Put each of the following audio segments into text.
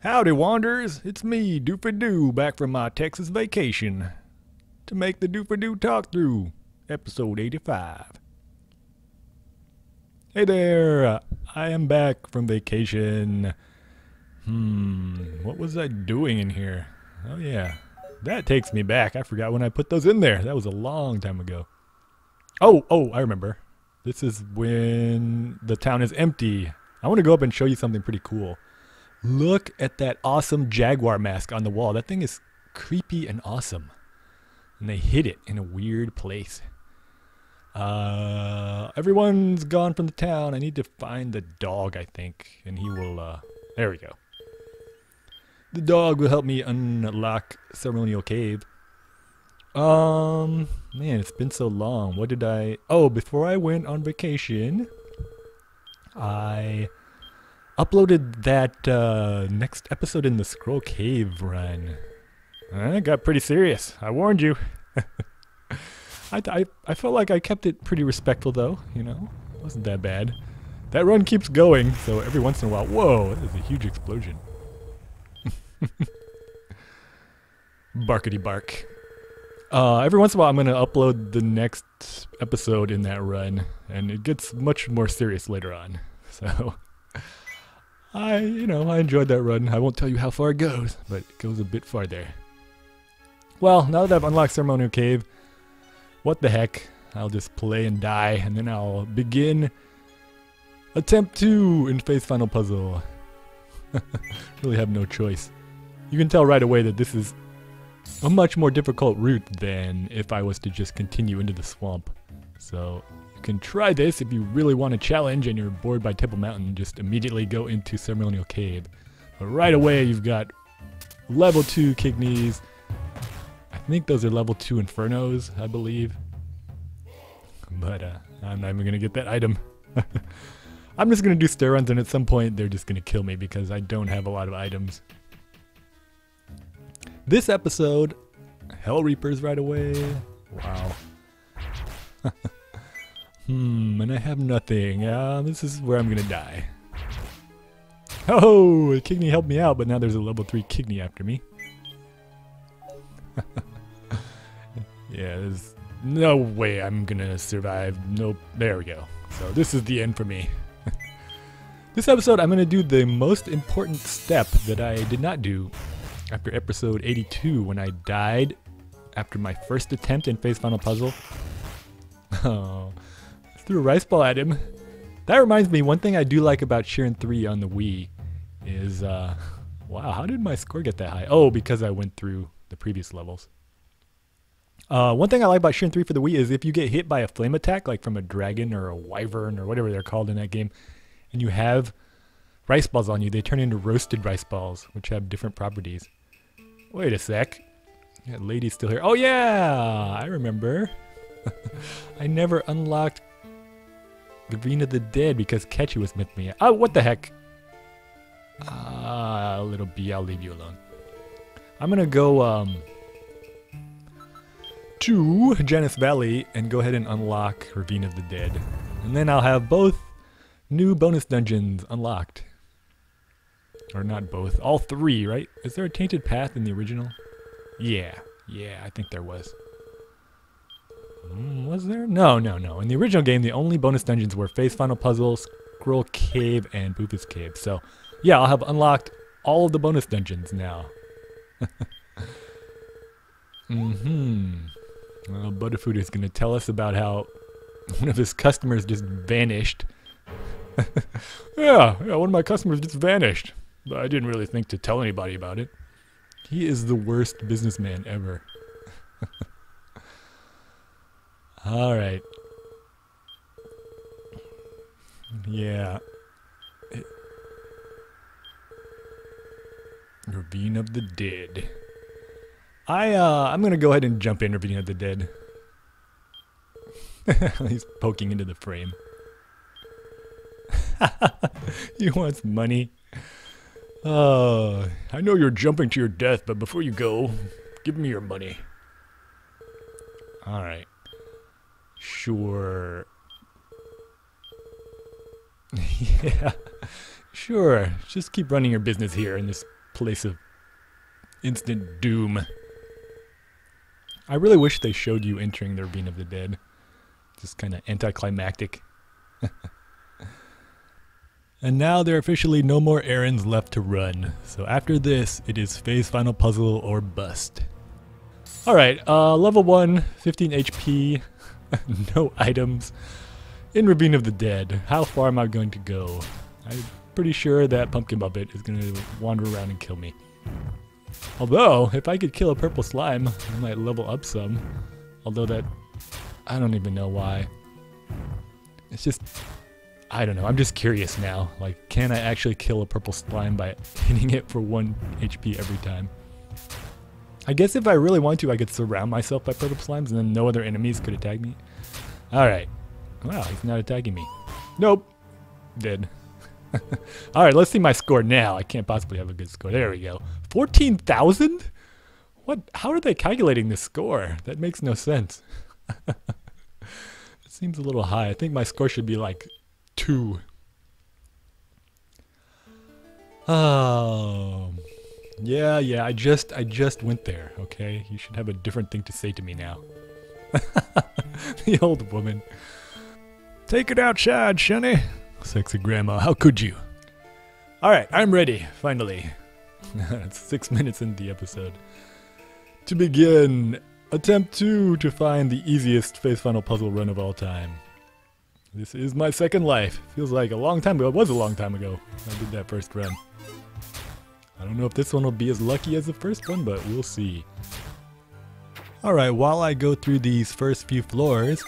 Howdy, Wanderers! It's me, Doofy Doo, back from my Texas vacation to make the Doofy Doo talk through, episode 85. Hey there! I am back from vacation. What was I doing in here? Oh yeah, that takes me back. I forgot when I put those in there. That was a long time ago. Oh, I remember. This is when the town is empty. I want to go up and show you something pretty cool. Look at that awesome jaguar mask on the wall. That thing is creepy and awesome. And they hid it in a weird place. Everyone's gone from the town. I need to find the dog, I think. And he will, there we go. The dog will help me unlock Ceremonial Cave. Man, it's been so long. What did I... Oh, before I went on vacation, I uploaded that next episode in the Scroll Cave run. It got pretty serious. I warned you. I felt like I kept it pretty respectful though, you know. It wasn't that bad. That run keeps going, so every once in a while, whoa, that is a huge explosion. Barkity bark. Every once in a while I'm going to upload the next episode in that run, and it gets much more serious later on. So... I enjoyed that run. I won't tell you how far it goes, but it goes a bit farther. Well, now that I've unlocked Ceremonial Cave, what the heck? I'll just play and die, and then I'll begin attempt 2 in Phase Final Puzzle. Really have no choice. You can tell right away that this is a much more difficult route than if I was to just continue into the swamp. So... you can try this if you really want a challenge and you're bored by Temple Mountain. Just immediately go into Ceremonial Cave. But right away you've got level 2 Kidneys. I think those are level 2 Infernos, I believe. But I'm not even going to get that item. I'm just going to do stair runs, and at some point they're just going to kill me because I don't have a lot of items. This episode, Hell Reapers right away. Wow. And I have nothing. This is where I'm gonna die. Oh, a Kidney helped me out, but now there's a level 3 Kidney after me. Yeah, there's no way I'm gonna survive. Nope. There we go. So this is the end for me. This episode, I'm gonna do the most important step that I did not do after episode 82 when I died after my first attempt in Phase Final Puzzle. Oh. Threw a rice ball at him. That reminds me, one thing I do like about Shiren 3 on the Wii is, wow, how did my score get that high? Oh, because I went through the previous levels. One thing I like about Shiren 3 for the Wii is if you get hit by a flame attack, like from a dragon or a wyvern or whatever they're called in that game, and you have rice balls on you, they turn into roasted rice balls, which have different properties. Wait a sec. That lady's still here. Oh yeah, I remember. I never unlocked Ravine of the Dead because Ketchy was with me. Oh, what the heck? Little bee, I'll leave you alone. I'm gonna go to Janus Valley and go ahead and unlock Ravine of the Dead. And then I'll have both new bonus dungeons unlocked. Or not both, all 3, right? Is there a tainted path in the original? Yeah, I think there was. Was there? No. In the original game, the only bonus dungeons were Phase Final Puzzle, Scroll Cave, and Boofa's Cave. So, yeah, I'll have unlocked all of the bonus dungeons now. Well, Butterfood is going to tell us about how one of his customers just vanished. Yeah, one of my customers just vanished. But I didn't really think to tell anybody about it. He is the worst businessman ever. Alright. Yeah. Ravine of the Dead. I'm gonna go ahead and jump in Ravine of the Dead. He's poking into the frame. He wants money. Oh, I know you're jumping to your death, but before you go, give me your money. Alright. Sure. Yeah. Sure. Just keep running your business here in this place of instant doom. I really wish they showed you entering the Ravine of the Dead. Just kind of anticlimactic. And now there are officially no more errands left to run. So after this, it is phase final puzzle or bust. Alright, level 1, 15 HP, no items, in Ravine of the Dead. How far am I going to go? I'm pretty sure that Pumpkin Muppet is going to wander around and kill me. Although, if I could kill a purple slime, I might level up some. Although that, I don't even know why. It's just, I don't know, I'm just curious now. Like, can I actually kill a purple slime by hitting it for 1 HP every time? I guess if I really want to, I could surround myself by purple slimes and then no other enemies could attack me. Alright. Wow, he's not attacking me. Nope. Dead. Alright, let's see my score now. I can't possibly have a good score. There we go. 14,000? What? How are they calculating this score? That makes no sense. It seems a little high. I think my score should be like 2. Oh. Yeah, I just went there, okay? You should have a different thing to say to me now. The old woman. Take it outside, Shunny. Sexy grandma, how could you? Alright, I'm ready, finally. It's 6 minutes into the episode. To begin, attempt 2 to find the easiest phase final puzzle run of all time. This is my second life. Feels like a long time ago. It was a long time ago I did that first run. I don't know if this one will be as lucky as the first one, but we'll see. Alright, while I go through these first few floors,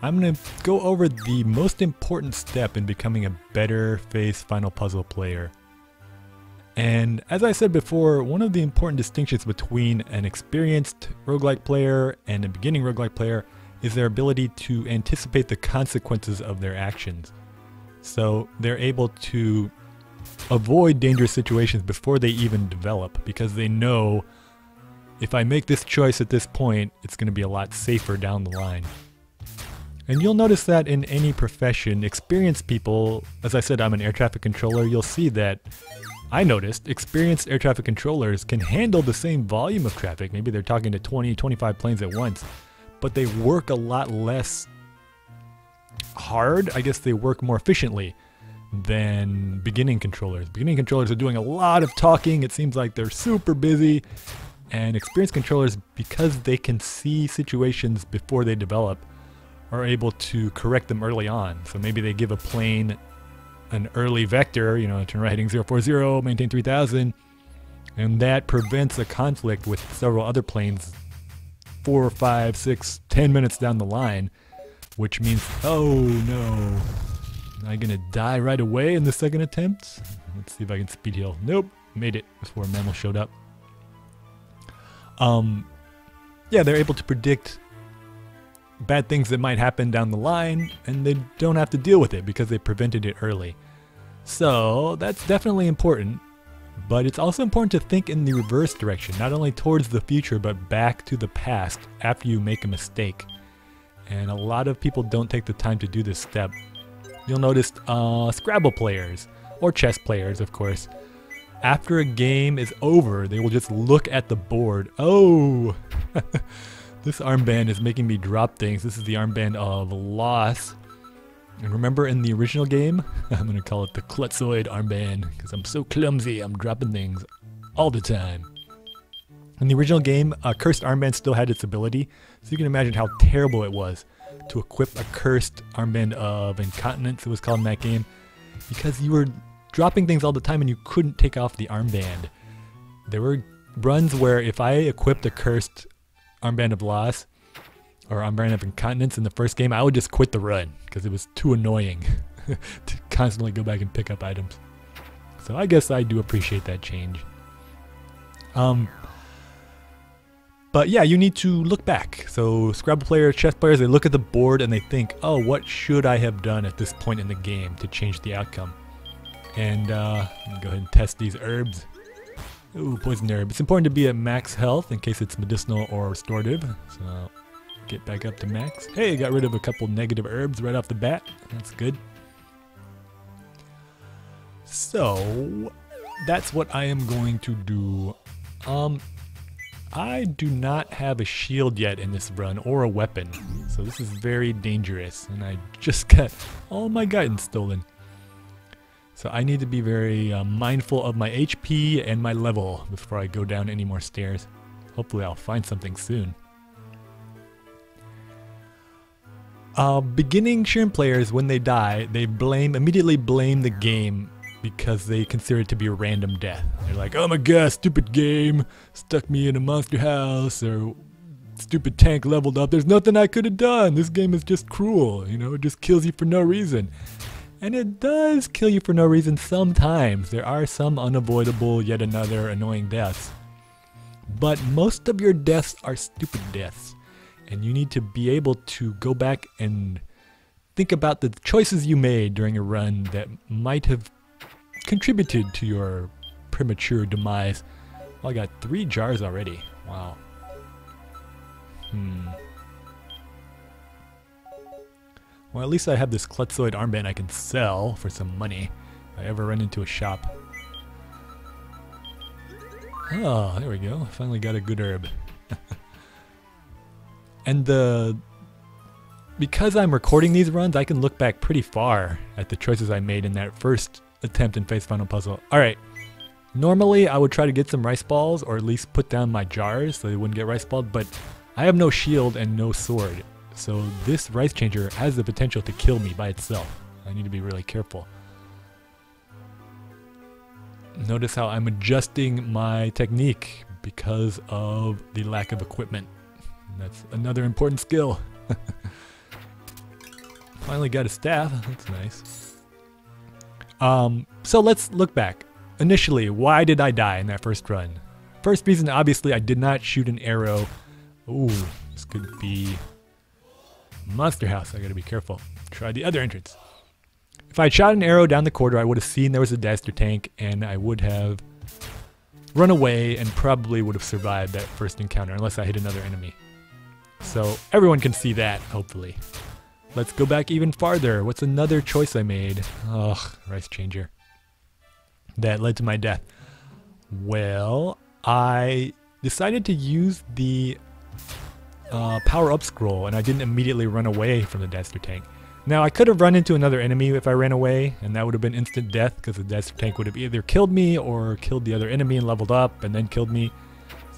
I'm going to go over the most important step in becoming a better phase final puzzle player. And as I said before, one of the important distinctions between an experienced roguelike player and a beginning roguelike player is their ability to anticipate the consequences of their actions. So they're able to avoid dangerous situations before they even develop, because they know if I make this choice at this point, it's going to be a lot safer down the line. And you'll notice that in any profession, experienced people, as I said, I'm an air traffic controller, you'll see that I noticed experienced air traffic controllers can handle the same volume of traffic. Maybe they're talking to 20, 25 planes at once, but they work a lot less hard. I guess they work more efficiently than beginning controllers. Beginning controllers are doing a lot of talking. It seems like they're super busy. And experienced controllers, because they can see situations before they develop, are able to correct them early on. So maybe they give a plane an early vector, you know, turn right heading 040, maintain 3000, and that prevents a conflict with several other planes 4, 5, 6, 10 minutes down the line, which means, oh no, am I gonna die right away in the second attempt? Let's see if I can speed heal. Nope, made it before a mammal showed up. Yeah, they're able to predict bad things that might happen down the line, and they don't have to deal with it because they prevented it early. So that's definitely important, but it's also important to think in the reverse direction, not only towards the future but back to the past after you make a mistake. And a lot of people don't take the time to do this step. You'll notice Scrabble players, or chess players of course, after a game is over, they will just look at the board. Oh! This armband is making me drop things. This is the armband of loss. And remember in the original game, I'm going to call it the Klutzoid armband because I'm so clumsy, I'm dropping things all the time. In the original game, a cursed armband still had its ability, so you can imagine how terrible it was to equip a cursed armband of incontinence, it was called in that game, because you were dropping things all the time and you couldn't take off the armband. There were runs where if I equipped a cursed armband of loss or armband of incontinence in the first game, I would just quit the run because it was too annoying to constantly go back and pick up items. So I guess I do appreciate that change. But yeah, you need to look back. So Scrabble players, chess players, they look at the board and they think, oh, what should I have done at this point in the game to change the outcome? And go ahead and test these herbs. Ooh, poison herb. It's important to be at max health in case it's medicinal or restorative. So get back up to max. Hey, got rid of a couple negative herbs right off the bat. That's good. So that's what I am going to do. I do not have a shield yet in this run, or a weapon, so this is very dangerous, and I just got all my guidance stolen. So I need to be very mindful of my HP and my level before I go down any more stairs. Hopefully I'll find something soon. Beginning Shiren players, when they die, they immediately blame the game because they consider it to be a random death. They're like, oh my god, stupid game, stuck me in a monster house, or stupid tank leveled up, there's nothing I could have done, this game is just cruel, you know, it just kills you for no reason. And it does kill you for no reason sometimes. There are some unavoidable, yet another annoying deaths. But most of your deaths are stupid deaths. And you need to be able to go back and think about the choices you made during a run that might have contributed to your premature demise. Well, I got 3 jars already. Wow. Well, at least I have this Klutzoid armband I can sell for some money if I ever run into a shop. Oh, there we go. I finally got a good herb. And because I'm recording these runs, I can look back pretty far at the choices I made in that first attempt in Face Final Puzzle. Alright, normally I would try to get some rice balls, or at least put down my jars so they wouldn't get rice balled, but I have no shield and no sword, so this rice changer has the potential to kill me by itself. I need to be really careful. Notice how I'm adjusting my technique because of the lack of equipment. That's another important skill. Finally got a staff, that's nice. So let's look back. Initially, why did I die in that first run? First reason, obviously, I did not shoot an arrow. Ooh, this could be monster house. I gotta be careful. Try the other entrance. If I had shot an arrow down the corridor, I would have seen there was a Daster tank, and I would have run away and probably would have survived that first encounter, unless I hit another enemy. So everyone can see that, hopefully. Let's go back even farther. What's another choice I made? Ugh, rice changer. That led to my death. Well, I decided to use the power-up scroll, and I didn't immediately run away from the Daster tank. Now, I could have run into another enemy if I ran away, and that would have been instant death, because the Daster tank would have either killed me or killed the other enemy and leveled up and then killed me.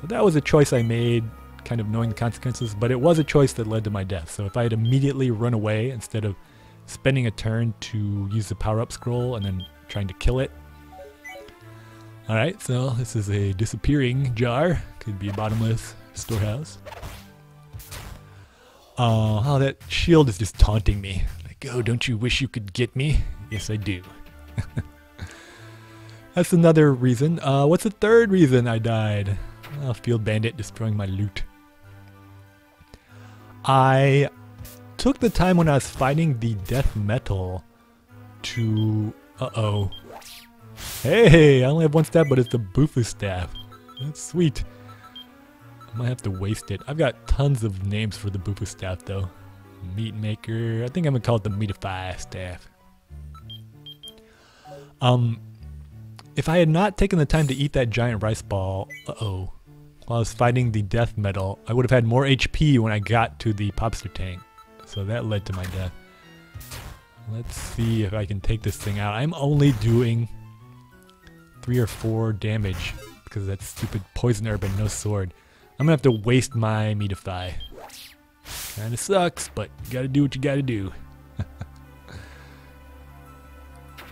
So that was a choice I made, kind of knowing the consequences, but it was a choice that led to my death. So if I had immediately run away instead of spending a turn to use the power-up scroll and then trying to kill it. Alright, so this is a disappearing jar. Could be a bottomless storehouse. Oh, that shield is just taunting me. Like, oh, don't you wish you could get me? Yes, I do. That's another reason. What's the third reason I died? Oh, Field Bandit destroying my loot. I took the time when I was fighting the death metal to... Uh-oh. Hey, I only have one staff, but it's the Bufu staff. That's sweet. I might have to waste it. I've got tons of names for the Bufu staff, though. Meat Maker. I think I'm going to call it the Meatify staff. If I had not taken the time to eat that giant rice ball... Uh-oh. While I was fighting the death metal, I would have had more HP when I got to the popster tank. So that led to my death. Let's see if I can take this thing out. I'm only doing 3 or 4 damage because of that stupid poison herb and no sword. I'm gonna have to waste my Meatify. Kinda sucks, but you gotta do what you gotta do.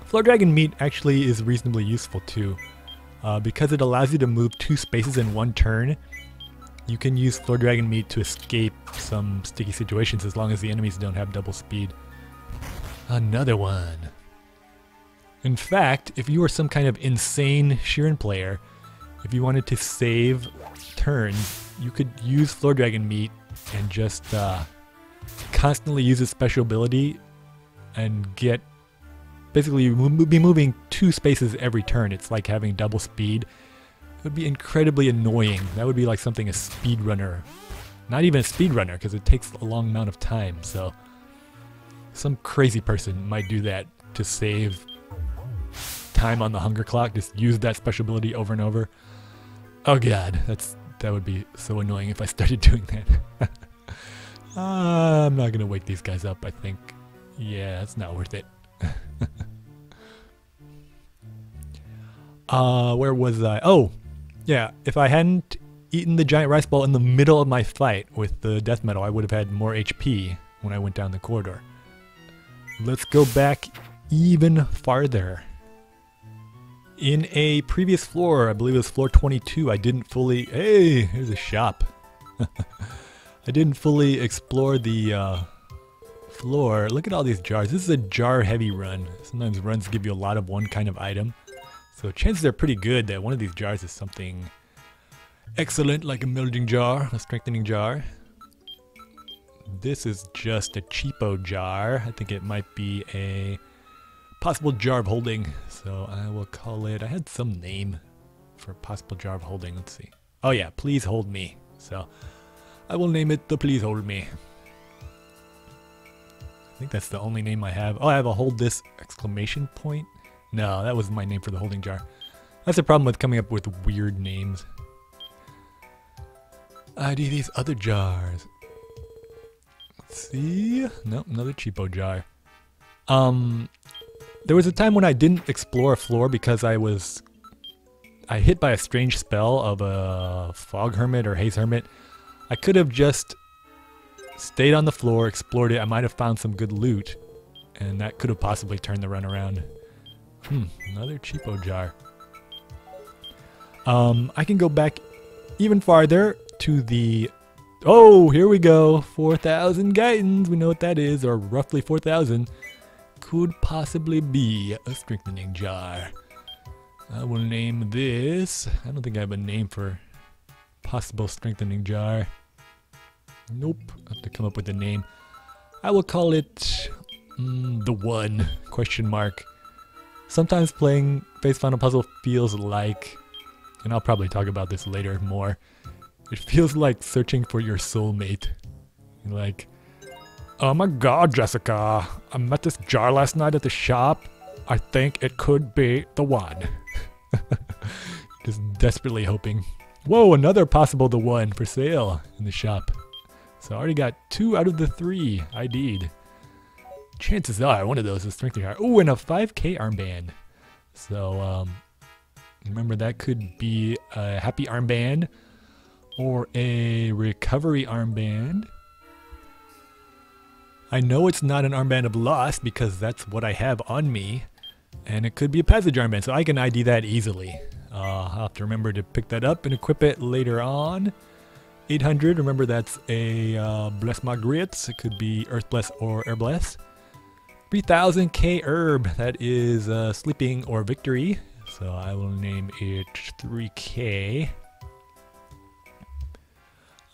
Floor Dragon meat actually is reasonably useful too. Because it allows you to move 2 spaces in 1 turn, you can use Floor Dragon meat to escape some sticky situations as long as the enemies don't have double speed. Another one. In fact, if you were some kind of insane Shiren player, if you wanted to save turns, you could use Floor Dragon meat and just constantly use its special ability and get... Basically, you would be moving 2 spaces every turn. It's like having double speed. It would be incredibly annoying. That would be like something a speedrunner... Not even a speedrunner, because it takes a long amount of time, so... Some crazy person might do that to save time on the hunger clock. Just use that special ability over and over. Oh god, that would be so annoying if I started doing that. I'm not gonna wake these guys up, I think. Yeah, it's not worth it. Where was I? Oh, yeah, if I hadn't eaten the giant rice ball in the middle of my fight with the death metal, I would have had more HP when I went down the corridor. Let's go back even farther. In a previous floor, I believe it was floor 22, I didn't fully... Hey, here's a shop. I didn't fully explore the floor. Look at all these jars. This is a jar-heavy run. Sometimes runs give you a lot of one kind of item. So chances are pretty good that one of these jars is something excellent, like a melting jar, a strengthening jar. This is just a cheapo jar. I think it might be a possible jar of holding. So I will call it... I had some name for a possible jar of holding. Let's see. Oh yeah, please hold me. So I will name it the Please Hold Me. I think that's the only name I have. Oh, I have a hold this exclamation point. No, that was my name for the holding jar. That's the problem with coming up with weird names. ID these other jars. Let's see. Nope, another cheapo jar. There was a time when I didn't explore a floor because I hit by a strange spell of a fog hermit or haze hermit. I could have just stayed on the floor, explored it. I might have found some good loot, and that could have possibly turned the run around. Another cheapo jar. I can go back even farther to the... Oh, here we go. 4,000 Gaitons. We know what that is, or roughly 4,000. Could possibly be a strengthening jar. I will name this... I don't think I have a name for possible strengthening jar. Nope. I have to come up with a name. I will call it... the One? Question mark. Sometimes playing Face Final Puzzle feels like... And I'll probably talk about this later more. It feels like searching for your soulmate. You're like... Oh my god, Jessica. I met this jar last night at the shop. I think it could be the one. Just desperately hoping. Whoa, another possible the one for sale in the shop. So I already got 2 out of the 3 ID'd. Chances are one of those is strengthening jar. Oh, and a 5k armband. So, remember that could be a happy armband or a recovery armband. I know it's not an armband of loss because that's what I have on me. And it could be a passage armband, so I can ID that easily. I'll have to remember to pick that up and equip it later on. 800, remember that's a Bless My Grits. It could be Earth Bless or Air Bless. 3000k herb, that is sleeping or victory. So I will name it 3k.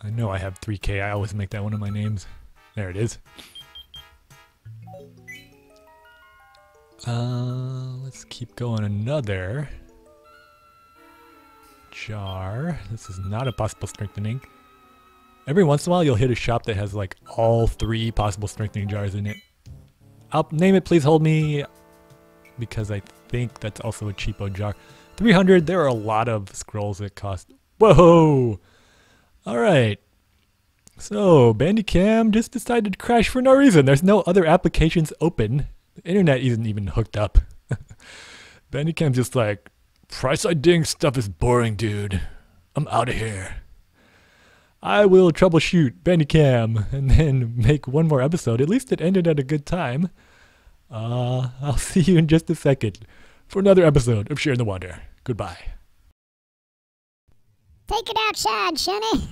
I know I have 3k, I always make that one of my names. There it is. Let's keep going. Another jar. This is not a possible strengthening. Every once in a while you'll hit a shop that has like all 3 possible strengthening jars in it. I'll name it Please Hold Me because I think that's also a cheapo jar. 300, there are a lot of scrolls that cost... Whoa! Alright. So, Bandicam just decided to crash for no reason. There's no other applications open. The internet isn't even hooked up. Bandicam's just like, price IDing stuff is boring, dude. I'm out of here. I will troubleshoot Bandicam and then make one more episode. At least it ended at a good time. I'll see you in just a second for another episode of Shiren the Wanderer. Goodbye. Take it outside, Sonny.